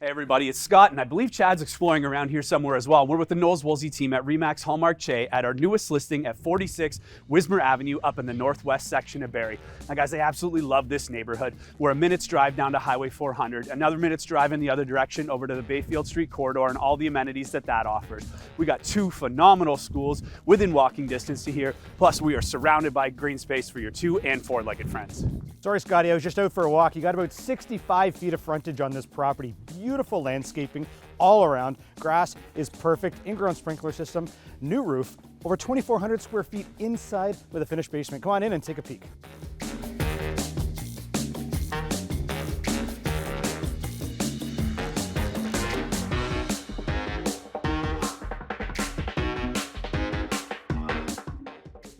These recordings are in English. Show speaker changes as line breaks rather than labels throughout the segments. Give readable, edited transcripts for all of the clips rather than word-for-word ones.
Hey everybody, it's Scott, and I believe Chad's exploring around here somewhere as well. We're with the Knowles Woolsey team at Remax Hallmark Che at our newest listing at 46 Wismer Avenue up in the northwest section of Barrie. Now guys, I absolutely love this neighborhood. We're a minute's drive down to Highway 400, another minute's drive in the other direction over to the Bayfield Street corridor and all the amenities that offers. We got two phenomenal schools within walking distance to here, plus we are surrounded by green space for your 2- and 4-legged friends.
Sorry, Scotty, I was just out for a walk. You got about 65 feet of frontage on this property. Beautiful landscaping all around. Grass is perfect. Ingrown sprinkler system. New roof. Over 2,400 square feet inside with a finished basement. Come on in and take a peek.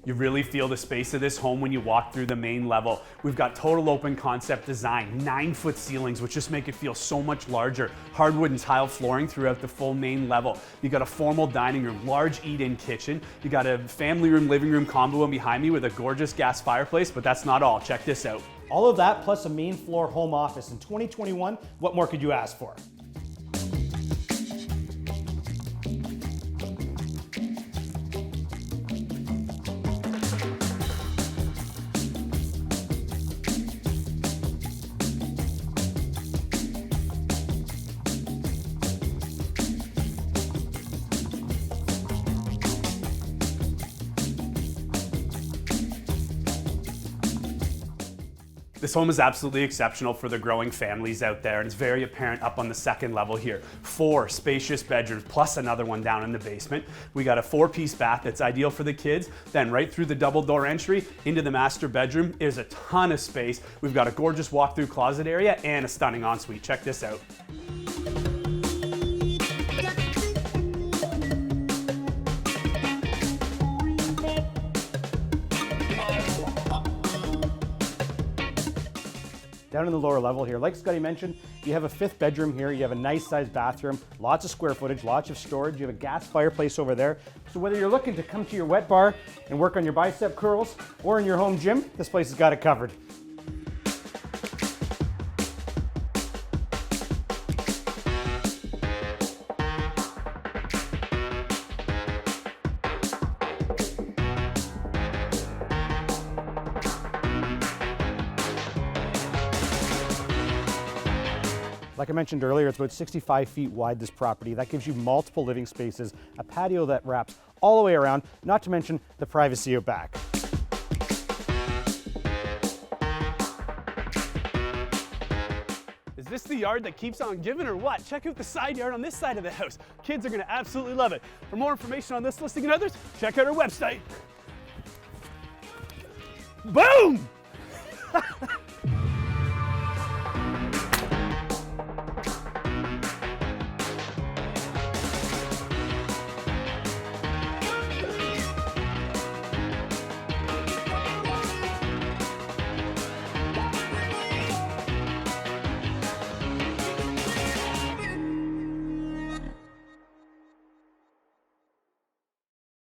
You really feel the space of this home when you walk through the main level. We've got total open concept design, 9-foot ceilings, which just make it feel so much larger. Hardwood and tile flooring throughout the full main level. You got a formal dining room, large eat-in kitchen. You got a family room, living room combo in behind me with a gorgeous gas fireplace, but that's not all. Check this out.
All of that plus a main floor home office. In 2021, what more could you ask for?
This home is absolutely exceptional for the growing families out there, and it's very apparent up on the second level here. 4 spacious bedrooms plus another one down in the basement. We got a 4-piece bath that's ideal for the kids. Then right through the double door entry into the master bedroom is a ton of space. We've got a gorgeous walk-through closet area and a stunning ensuite. Check this out.
Down in the lower level here, like Scotty mentioned, you have a 5th bedroom here, you have a nice sized bathroom, lots of square footage, lots of storage, you have a gas fireplace over there. So whether you're looking to come to your wet bar and work on your bicep curls or in your home gym, this place has got it covered. Like I mentioned earlier, it's about 65 feet wide, this property. That gives you multiple living spaces, a patio that wraps all the way around, not to mention the privacy out back.
Is this the yard that keeps on giving or what? Check out the side yard on this side of the house. Kids are gonna absolutely love it. For more information on this listing and others, check out our website. Boom!